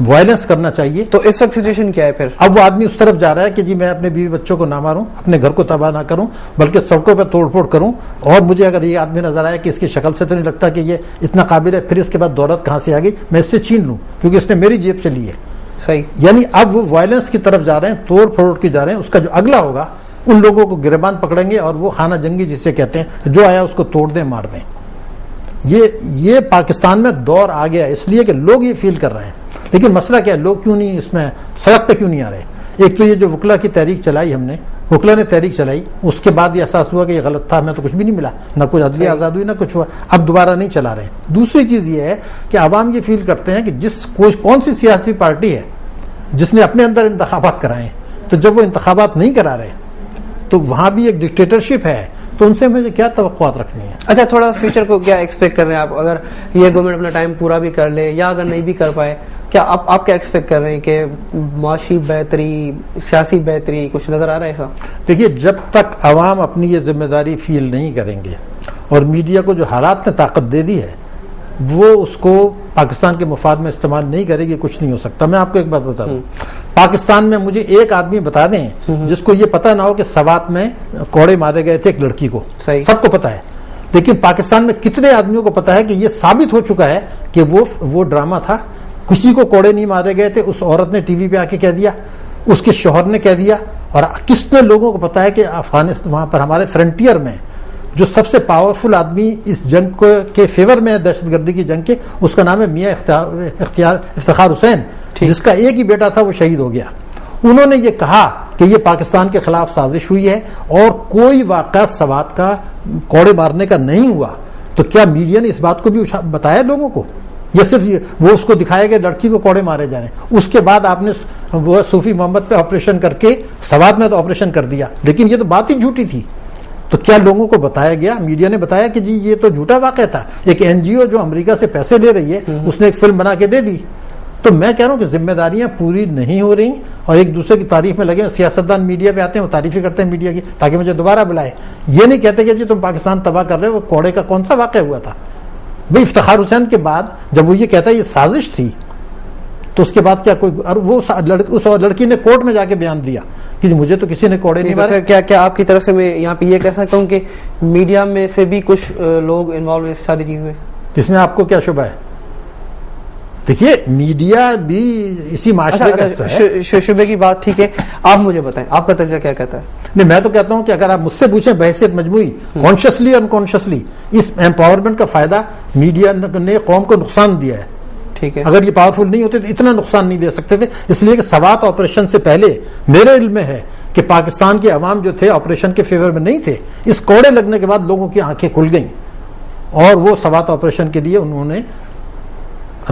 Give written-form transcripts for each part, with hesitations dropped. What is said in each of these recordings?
Violence کرنا چاہیے. تو اس وقت سچویشن کیا ہے پھر؟ اب وہ آدمی اس طرف جا رہا ہے کہ جی میں اپنے بیوی بچوں کو نہ ماروں, اپنے گھر کو تباہ نہ کروں, بلکہ سڑکوں پہ توڑ پھوڑ کروں, اور مجھے اگر یہ آدمی نظر آیا کہ اس کی شکل سے تو نہیں لگتا کہ یہ اتنا قابل ہے, پھر اس کے بعد دولت کہاں سے آ گئی, میں اس سے چھین لوں کیونکہ اس نے میری جیب سے لی ہے. صحیح. یعنی اب وہ وائلنس کی طرف جا رہے ہیں, توڑ پھوڑ کی جا رہے ہیں. اس کا جو اگلا ہوگا ان لوگوں کو گریبان پکڑیں گے اور وہ خانہ جنگی جسے کہتے ہیں, جو آیا اس کو توڑ دیں, مار دیں. یہ پاکستان میں دور آ گیا اس لیے کہ لوگ یہ فیل کر رہے ہیں. لیکن مسئلہ کیا ہے, لوگ کیوں نہیں اس میں سڑک پہ کیوں نہیں آ رہے؟ ایک تو یہ جو وکلا کی تحریک چلائی ہم نے, وکلا نے تحریک چلائی, اس کے بعد یہ احساس ہوا کہ یہ غلط تھا, ہمیں تو کچھ بھی نہیں ملا, نہ کوئی عدلیہ آزاد ہوئی, نہ کچھ ہوا, اب دوبارہ نہیں چلا رہے. دوسری چیز یہ ہے کہ عوام یہ فیل کرتے ہیں کہ کون سی سیاسی پارٹی ہے جس نے اپنے اندر انتخابات کرائے ہیں, تو جب وہ انتخابات نہیں کرا رہے تو وہاں بھی ایک ڈکٹیٹرشپ ہے, تو ان سے مجھے کیا توقعات رکھنی ہے؟ اچھا, تھوڑا فیوچر کو کیا ایکسپیکٹ کر رہے ہیں آپ؟ اگر یہ گورنمنٹ اپنا ٹائم پورا بھی کر لے یا اگر نہیں بھی کر پائے, کیا آپ کیا ایکسپیکٹ کر رہے ہیں کہ معاشی بہتری, سیاسی بہتری کچھ نظر آ رہا ہے ایسا؟ دیکھیے, جب تک عوام اپنی یہ ذمہ داری فیل نہیں کریں گے اور میڈیا کو جو حالات نے طاقت دے دی ہے وہ اس کو پاکستان کے مفاد میں استعمال نہیں کرے گی, کچھ نہیں ہو سکتا. میں آپ کو ایک بات بتا دوں, پاکستان میں مجھے ایک آدمی بتا دیں جس کو یہ پتا نہ ہو کہ سوات میں کوڑے مارے گئے تھے ایک لڑکی کو. سب کو پتا ہے, لیکن پاکستان میں کتنے آدمیوں کو پتا ہے کہ یہ ثابت ہو چکا ہے کہ وہ ڈرامہ تھا, کسی کو کوڑے نہیں مارے گئے تھے, اس عورت نے ٹی وی پہ آ کے کہہ دیا, اس کے شوہر نے کہہ دیا. اور کتنے لوگوں کو پتا ہے کہ افغانستان, وہاں پر ہمارے فرنٹیئر میں جو سب سے پاورفل آدمی اس جنگ کے فیور میں ہے, دہشت گردی کی جنگ کے, اس کا نام ہے میاں افتخار حسین, جس کا ایک ہی بیٹا تھا, وہ شہید ہو گیا. انہوں نے یہ کہا کہ یہ پاکستان کے خلاف سازش ہوئی ہے اور کوئی واقعہ سوات کا کوڑے مارنے کا نہیں ہوا. تو کیا میڈیا نے اس بات کو بھی بتایا لوگوں کو؟ یہ صرف وہ اس کو دکھایا کہ لڑکی کو کوڑے مارے جا رہے ہیں, اس کے بعد آپ نے وہ صوفی محمد پہ آپریشن کر کے سوات میں تو آپریشن کر دیا, لیکن یہ تو بات ہی جھوٹی تھی. تو کیا لوگوں کو بتایا گیا, میڈیا نے بتایا کہ جی یہ تو جھوٹا واقعہ تھا؟ ایک این جی او جو امریکہ سے پیسے لے رہی ہے اس نے ایک فلم بنا کے دے دی. تو میں کہہ رہا ہوں کہ ذمہ داریاں پوری نہیں ہو رہی اور ایک دوسرے کی تعریف میں لگے. سیاستدان میڈیا پہ آتے ہیں, وہ تعریفیں کرتے ہیں میڈیا کی تاکہ مجھے دوبارہ بلائے. یہ نہیں کہتے کہ جی تم پاکستان تباہ کر رہے ہو. وہ کوڑے کا کون سا واقعہ ہوا تھا بھائی؟ افتخار حسین کے بعد جب وہ یہ کہتا ہے یہ سازش تھی, تو اس کے بعد کیا کوئی, اس لڑکی نے کورٹ میں جا کے بیان دیا کہ مجھے تو کسی نے کوڑے نہیں مارے. کیا آپ کی طرف سے میں یہاں پہ یہ کہہ سکتا ہوں کہ میڈیا میں سے بھی کچھ لوگ انوالو ہیں اس ساری چیز میں؟ اس میں آپ کو کیا شبہ ہے؟ دیکھیے, میڈیا بھی اسی معاشرے کا حصہ ہے. شبے کی بات ٹھیک ہے, آپ مجھے بتائیں آپ کا تجزیہ کیا کہتا ہے؟ نہیں, میں تو کہتا ہوں کہ اگر آپ مجھ سے پوچھیں بحیثیت مجموعی, کانشیسلی انکانشیسلی, اس امپاورمنٹ کا فائدہ میڈیا نے قوم کو نقصان دیا ہے. ٹھیک ہے, اگر یہ پاورفل نہیں ہوتے تو اتنا نقصان نہیں دے سکتے تھے. اس لیے کہ سوات آپریشن سے پہلے میرے علم میں ہے کہ پاکستان کے عوام جو تھے آپریشن کے فیور میں نہیں تھے. اس کوڑے لگنے کے بعد لوگوں کی آنکھیں کھل گئیں اور وہ سوات آپریشن کے لیے انہوں نے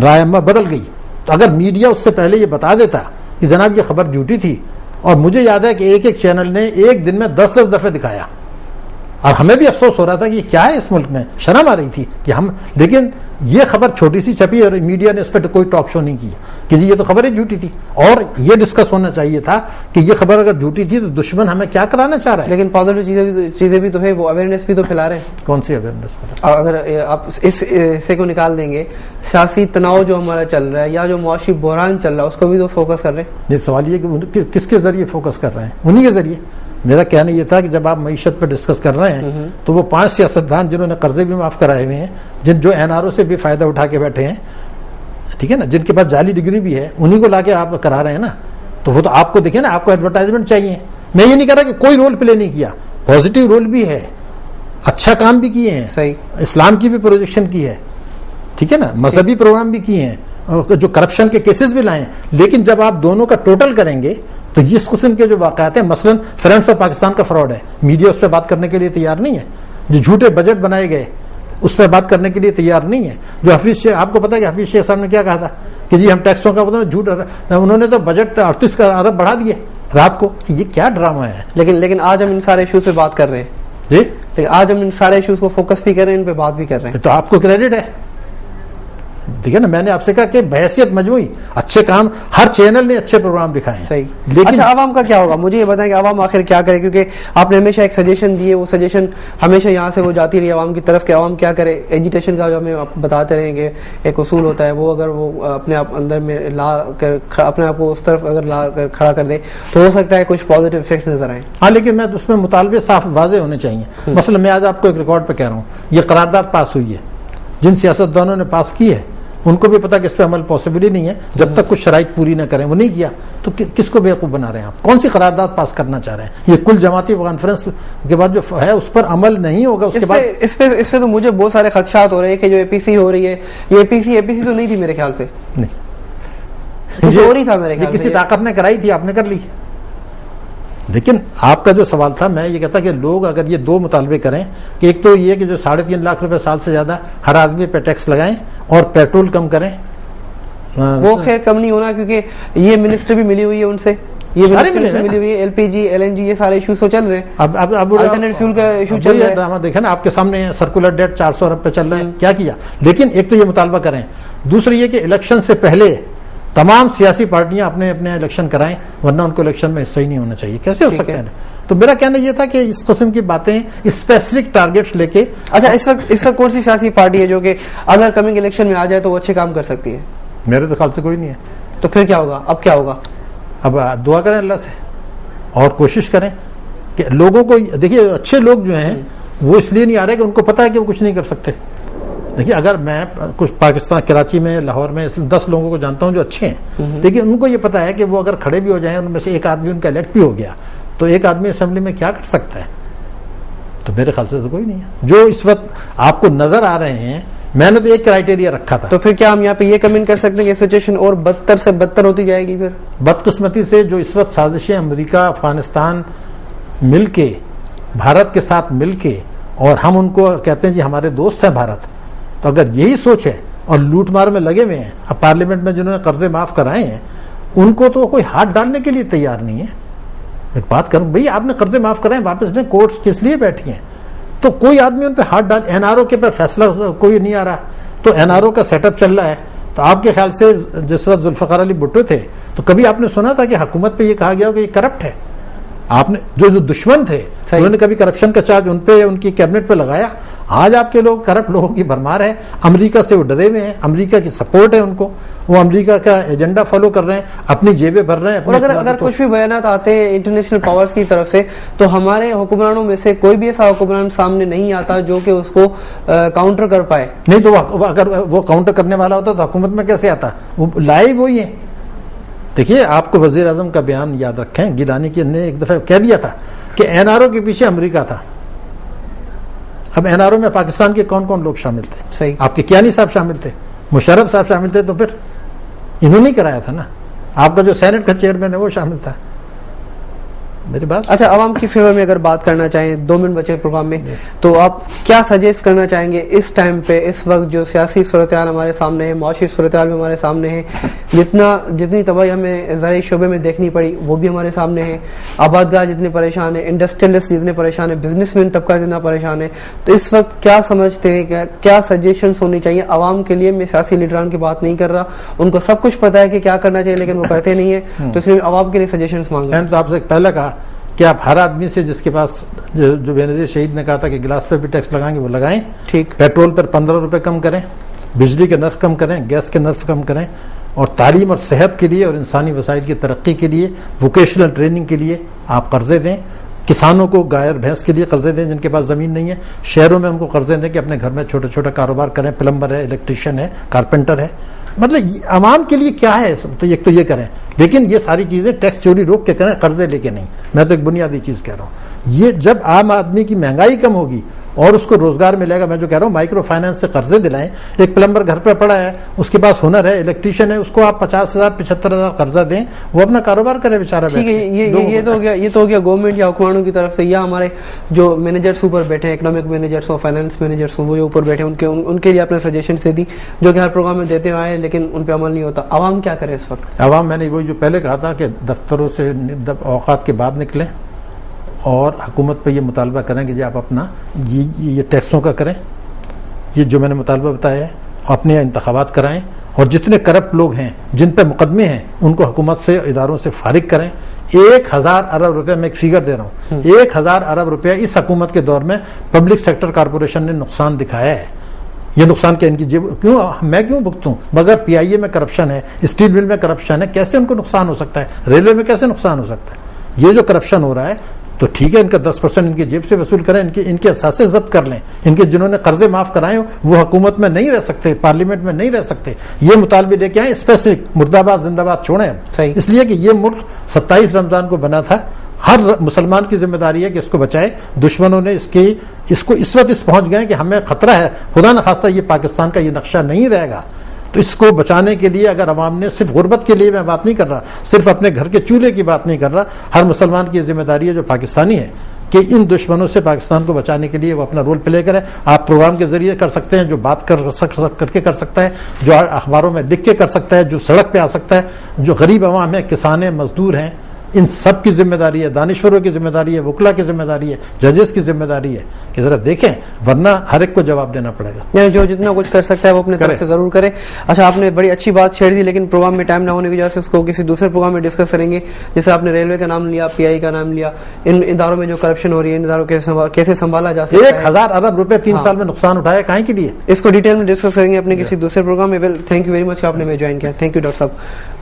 رائے بدل گئی. تو اگر میڈیا اس سے پہلے یہ بتا دیتا کہ جناب یہ خبر جھوٹی تھی, اور مجھے یاد ہے کہ ایک چینل نے ایک دن میں 10 دفعے دکھایا, اور ہمیں بھی افسوس ہو رہا تھا کہ یہ کیا ہے اس ملک میں, شرم آ رہی تھی کہ ہم, لیکن یہ خبر چھوٹی سی چھپی اور میڈیا نے اس پہ کوئی ٹاک شو نہیں کی کہ جی یہ تو خبر ہی جھوٹی تھی. اور یہ ڈسکس ہونا چاہیے تھا کہ یہ خبر اگر جھوٹی تھی تو دشمن ہمیں کیا کرانا چاہ رہا ہے. لیکن پازیٹیو چیزیں بھی تو ہے, وہ اویئرنیس بھی تو پھیلا رہے ہیں. کون سی اویئرنیس؟ اگر آپ اس حصے کو نکال دیں گے, سیاسی تناؤ جو ہمارا چل رہا ہے یا جو معاشی بحران چل رہا ہے اس کو بھی تو فوکس کر رہے ہیں. یہ سوال یہ کہ کس کے ذریعے فوکس کر رہے ہیں؟ انہی کے ذریعے. میرا کہنا یہ تھا کہ جب آپ معیشت پہ ڈسکس کر رہے ہیں تو وہ 5 سیاستدان جنہوں نے قرضے بھی معاف کرائے ہوئے ہیں, جو این آر او سے بھی فائدہ اٹھا کے بیٹھے ہیں, ٹھیک ہے نا, جن کے پاس جعلی ڈگری بھی ہے, انہی کو لا کے آپ کرا رہے ہیں نا. تو وہ تو آپ کو دیکھیں نا, آپ کو ایڈورٹائزمنٹ چاہیے. میں یہ نہیں کہہ رہا کہ کوئی رول پلے نہیں کیا, پازیٹیو رول بھی ہے, اچھا کام بھی کیے ہیں, صحیح اسلام کی بھی پروجیکشن کی ہے, ٹھیک ہے نا, مذہبی پروگرام بھی کیے ہیں, جو کرپشن کے کیسز بھی لائے ہیں. لیکن جب آپ دونوں کا ٹوٹل کریں گے تو اس قسم کے جو واقعات ہیں, مثلا فرینڈس آف پاکستان کا فراڈ ہے, میڈیا اس پہ بات کرنے کے لیے تیار نہیں ہے. جو جھوٹے بجٹ بنائے گئے اس پہ بات کرنے کے لیے تیار نہیں ہے. جو حفیظ شیخ, آپ کو پتا ہے کہ حفیظ شیخ صاحب نے کیا کہا تھا کہ جی ہم ٹیکسوں کا جھوٹ, انہوں نے تو بجٹ 38 ارب بڑھا دیے رات کو. یہ کیا ڈرامہ ہے؟ لیکن آج ہم ان سارے ایشوز پہ بات کر رہے ہیں جی, لیکن آج ہم ان سارے ایشوز کو فوکس بھی کر رہے ہیں, ان پہ بات بھی کر رہے ہیں. تو آپ کو کریڈٹ ہے. دیکھیے نا میں نے آپ سے کہا کہ بحیثیت مجموعی اچھے کام ہر چینل نے اچھے پروگرام دکھائے ہیں. صحیح. لیکن اچھا عوام کا کیا ہوگا, مجھے یہ بتائیں کہ عوام آخر کیا کرے, کیونکہ آپ نے ہمیشہ ایک سجیشن دیے, وہ سجیشن ہمیشہ یہاں سے وہ جاتی رہی عوام کی طرف کہ عوام کیا کرے. ایجیٹیشن کا جو ہمیں بتاتے رہیں کہ ایک اصول ہوتا ہے, وہ اگر وہ اپنے آپ اندر میں لا کر اپنے آپ کو اس طرف اگر لا کر کھڑا کر دے تو ہو سکتا ہے کچھ پازیٹیو افیکٹ نظر آئیں. ہاں لیکن میں اس میں مطالبے صاف واضح ہونے چاہیے. مثلا میں آج آپ کو ایک ریکارڈ پہ کہہ رہا ہوں, یہ قرارداد پاس ہوئی ہے, جن سیاستدانوں نے پاس کی ہے ان کو بھی پتا کہ اس پہ عمل پاسبل ہی نہیں ہے جب تک کچھ شرائط پوری نہ کریں. وہ نہیں کیا تو کس کو بیوقوف بنا رہے ہیں آپ؟ کون سی قرارداد پاس کرنا چاہ رہے ہیں؟ یہ کل جماعتی کانفرنس کے بعد جو ہے اس پر عمل نہیں ہوگا. اس کے بعد اس پہ تو مجھے بہت سارے خدشات ہو رہے ہیں کہ جو اے پی سی ہو رہی ہے, یہ اے پی سی تو نہیں تھی میرے خیال سے, نہیں ہو رہی تھا میرے خیال سے, کسی طاقت نے کرائی تھی, آپ نے کر لی. لیکن آپ کا جو سوال تھا, میں یہ کہتا کہ لوگ اگر یہ دو مطالبے کریں کہ ایک تو یہ کہ جو 3.5 لاکھ روپے سال سے زیادہ ہر آدمی پہ ٹیکس لگائیں اور پیٹرول کم کریں. وہ خیر کم نہیں ہونا کیونکہ یہ منسٹر بھی ملی ہوئی ہے ان سے, یہ منسٹر سے ملی ہوئی ہے, L P G L N G یہ سارے ایشوز تو چل رہے ہیں. اب الٹرنیٹ فیول کا ایشو چل رہا ہے. ڈرامہ دیکھیں نا آپ کے سامنے, سرکولر ڈیٹ 400 ارب پہ چل رہا ہے. کیا کیا؟ لیکن ایک تو یہ مطالبہ کریں, دوسری یہ کہ الیکشن سے پہلے تمام سیاسی پارٹیاں اپنے اپنے الیکشن کرائیں, ورنہ ان کو الیکشن میں حصہ ہی نہیں ہونا چاہیے. کیسے ہو سکتا ہے؟ تو میرا کہنا یہ تھا کہ اس قسم کی باتیں اسپیسیفک ٹارگیٹس لے کے. اچھا اس وقت کون سی سیاسی پارٹی ہے جو کہ اگر کمنگ الیکشن میں آ جائے تو وہ اچھے کام کر سکتی ہے؟ میرے تو خیال سے کوئی نہیں ہے. تو پھر کیا ہوگا؟ اب کیا ہوگا؟ اب دعا کریں اللہ سے اور کوشش کریں کہ لوگوں کو دیکھیے, اچھے لوگ جو ہیں وہ اس لیے نہیں آ رہے کہ ان کو پتا ہے کہ وہ کچھ نہیں کر سکتے. دیکھیے اگر میں کچھ پاکستان کراچی میں لاہور میں 10 لوگوں کو جانتا ہوں جو اچھے ہیں, لیکن ان کو یہ پتا ہے کہ وہ اگر کھڑے بھی ہو جائیں, ان میں سے ایک آدمی ان کا الیکٹ بھی ہو گیا تو ایک آدمی اسمبلی میں کیا کر سکتا ہے؟ تو میرے خیال سے تو کوئی نہیں ہے. جو اس وقت آپ کو نظر آ رہے ہیں, میں نے تو ایک کرائیٹیریا رکھا تھا. تو پھر کیا ہم یہاں پہ یہ کمنٹ کر سکتے ہیں کہ سچویشن اور بدتر سے بدتر ہوتی جائے گی؟ پھر بدقسمتی سے جو اس وقت سازشیں امریکہ افغانستان مل کے بھارت کے ساتھ مل کے, اور ہم ان کو کہتے ہیں جی ہمارے دوست ہیں بھارت, تو اگر یہی سوچ ہے اور لوٹ مار میں لگے ہوئے ہیں, اب پارلیمنٹ میں جنہوں نے قرضے معاف کرائے ہیں ان کو تو کوئی ہاتھ ڈالنے کے لیے تیار نہیں ہے. ایک بات کروں بھئی, آپ نے قرضے معاف کرائے واپس نے, کورٹس کس لیے بیٹھی ہیں؟ تو کوئی آدمی ان پہ ہاتھ ڈال, این آر او کے پر فیصلہ کوئی نہیں آ رہا, تو این آر او کا سیٹ اپ چل رہا ہے. تو آپ کے خیال سے جس وقت ذوالفقار علی بھٹو تھے تو کبھی آپ نے سنا تھا کہ حکومت پہ یہ کہا گیا ہو کہ یہ کرپٹ ہے؟ آپ نے جو دشمن تھے انہوں نے کبھی کرپشن کا چارج ان پہ, ان کی کیبنٹ پہ لگایا؟ آج آپ کے لوگ کرپٹ لوگوں کی بھرمار ہے. امریکہ سے وہ ڈرے ہوئے ہیں, امریکہ کی سپورٹ ہے ان کو, وہ امریکہ کا ایجنڈا فالو کر رہے ہیں, اپنی جیبیں بھر رہے ہیں. اور اگر کچھ بھی بیانات آتے ہیں انٹرنیشنل پاورز کی طرف سے تو ہمارے حکمرانوں میں سے کوئی بھی ایسا حکمران سامنے نہیں آتا جو کہ اس کو کاؤنٹر کر پائے. نہیں تو اگر وہ کاؤنٹر کرنے والا ہوتا تو حکومت میں کیسے آتا؟ وہ لائے وہی ہیں. دیکھیے آپ کو وزیر اعظم کا بیان یاد رکھیں, گیلانی کی نے ایک دفعہ کہہ دیا تھا کہ این آر او کے پیچھے امریکہ تھا. اب این آر او میں پاکستان کے کون کون لوگ شامل تھے؟ صحیح. آپ کے کیانی صاحب شامل تھے, مشرف صاحب شامل تھے, تو پھر انہوں نے کرایا تھا نا. آپ کا جو سینٹ کا چیئرمین ہے وہ شامل تھا. میری بات. اچھا عوام کی فیور میں اگر بات کرنا چاہیں, 2 منٹ بچے پروگرام میں, تو آپ کیا سجیسٹ کرنا چاہیں گے اس ٹائم پہ, اس وقت جو سیاسی صورتحال ہمارے سامنے ہے, معاشی صورتحال بھی ہمارے سامنے ہے, جتنی تباہی ہمیں زرعی شعبے میں دیکھنی پڑی وہ بھی ہمارے سامنے ہے, آبادگار جتنے پریشان ہیں, انڈسٹریلسٹ جتنے پریشان ہیں, بزنس مین طبقہ جتنا پریشان ہے, تو اس وقت کیا سمجھتے ہیں, کیا سجیشنز ہونی چاہیے عوام کے لیے؟ میں سیاسی لیڈران کی بات نہیں کر رہا, ان کو سب کچھ پتا ہے کہ کیا کرنا چاہیے لیکن وہ کرتے نہیں ہے, تو اس لیے عوام کے لیے سجیشنز مانگ رہا ہوں. میں نے تو آپ سے پہلے کہا کہ آپ ہر آدمی سے جس کے پاس, جو بینظیر شہید نے کہا تھا کہ گلاس پہ بھی ٹیکس لگائیں گے وہ لگائیں. ٹھیک. پیٹرول پر 15 روپے کم کریں, بجلی کے نرخ کم کریں, گیس کے نرخ کم کریں, اور تعلیم اور صحت کے لیے اور انسانی وسائل کی ترقی کے لیے, ووکیشنل ٹریننگ کے لیے آپ قرضے دیں. کسانوں کو گائے اور بھینس کے لیے قرضے دیں جن کے پاس زمین نہیں ہے. شہروں میں ان کو قرضے دیں کہ اپنے گھر میں چھوٹا چھوٹا کاروبار کریں, پلمبر ہے, الیکٹریشین ہے, کارپینٹر ہے. مطلب عوام کے لیے کیا ہے, تو ایک تو یہ کریں, لیکن یہ ساری چیزیں ٹیکس چوری روک کے کریں, قرضے لے کے نہیں. میں تو ایک بنیادی چیز کہہ رہا ہوں, یہ جب عام آدمی کی مہنگائی کم ہوگی اور اس کو روزگار ملے گا. میں جو کہہ رہا ہوں مائکرو فائنانس سے قرضے دلائیں. ایک پلمبر گھر پہ پڑا ہے, اس کے پاس ہنر ہے, الیکٹریشین ہے, اس کو آپ 50,000 75,000 قرضہ دیں, وہ اپنا کاروبار کرے بیچارہ. ٹھیک ہے, یہ تو ہو گیا گورنمنٹ یا حکمرانوں کی طرف سے, یا ہمارے جو مینیجرس اوپر بیٹھے ہیں, اکنامک مینیجرس اور فائنانس مینیجرس وہ اوپر بیٹھے ہیں, ان کے لیے اپنے سجیشنز دے دی جو کہ ہر پروگرام میں دیتے آئے لیکن ان پہ عمل نہیں ہوتا. عوام کیا کرے اس وقت؟ عوام, میں نے وہی جو پہلے کہا تھا کہ دفتروں سے اوقات کے بعد نکلیں اور حکومت پہ یہ مطالبہ کریں کہ جی آپ اپنا یہ ٹیکسوں کا کریں, یہ جو میں نے مطالبہ بتایا ہے, اپنے یہاں انتخابات کرائیں اور جتنے کرپٹ لوگ ہیں جن پہ مقدمے ہیں ان کو حکومت سے اداروں سے فارغ کریں. 1000 ارب روپے میں ایک فگر دے رہا ہوں, 1000 ارب روپے اس حکومت کے دور میں پبلک سیکٹر کارپوریشن نے نقصان دکھایا ہے. یہ نقصان کیا ان کی جیب میں کیوں بھگتوں؟ مگر پی آئی اے میں کرپشن ہے, اسٹیل مل میں کرپشن ہے, کیسے ان کو نقصان ہو سکتا ہے؟ ریلوے میں کیسے نقصان ہو سکتا ہے؟ یہ جو کرپشن ہو رہا ہے تو ٹھیک ہے, ان کا 10% ان کی جیب سے وصول کریں, ان کے اثاثے ضبط کر لیں. ان کے جنہوں نے قرضے معاف کرائے وہ حکومت میں نہیں رہ سکتے, پارلیمنٹ میں نہیں رہ سکتے. یہ مطالبے لے کے آئیں اسپیسیفک, مردہ آباد زندہ باد چھوڑیں. اس لیے کہ یہ ملک 27 رمضان کو بنا تھا, ہر مسلمان کی ذمہ داری ہے کہ اس کو بچائے. دشمنوں نے اس کو اس وقت پہنچ گئے کہ ہمیں خطرہ ہے, خدا نخواستہ یہ پاکستان کا یہ نقشہ نہیں رہے گا. تو اس کو بچانے کے لیے اگر عوام نے, صرف غربت کے لیے میں بات نہیں کر رہا, صرف اپنے گھر کے چولہے کی بات نہیں کر رہا, ہر مسلمان کی ذمہ داری ہے جو پاکستانی ہے کہ ان دشمنوں سے پاکستان کو بچانے کے لیے وہ اپنا رول پلے کرے. آپ پروگرام کے ذریعے کر سکتے ہیں, جو بات کر کے کر سکتا ہے, جو اخباروں میں لکھ کے کر سکتا ہے, جو سڑک پہ آ سکتا ہے, جو غریب عوام ہے, کسان ہیں, مزدور ہیں, ان سب کی ذمہ داری ہے, دانشوروں کی ذمہ داری ہے, وکلا کی ذمہ داری ہے, ججز کی ذمہ داری ہے کہ ذرا دیکھیں, ورنہ ہر ایک کو جواب دینا پڑے گا. یعنی جو جتنا کچھ کر سکتا ہے وہ اپنے طرف سے ضرور کرے. اچھا, آپ نے بڑی اچھی بات چھیڑ دی, لیکن پروگرام میں ٹائم نہ ہونے کی وجہ سے اس کو کسی دوسرے پروگرام میں ڈسکس کریں گے. جیسے آپ نے ریلوے کا نام لیا, پی آئی کا نام لیا, ان اداروں میں جو کرپشن ہو رہی ہے, ان اداروں کیسے سنبھالا جا سکتا ہے. 1000 ارب روپے 3 سال میں نقصان اٹھایا, کہیں کے لیے؟ اس کو ڈیٹیل میں ڈسکس کریں گے اپنے کسی دوسرے پروگرام میں. Well, thank you very much کہ آپ نے میں جوائن کیا. تھینک یو ڈاکٹر صاحب.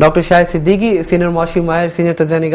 ڈاکٹر شاہد صدیقی, سینئر معاشی ماہر, سینئر تجزیہ نگار.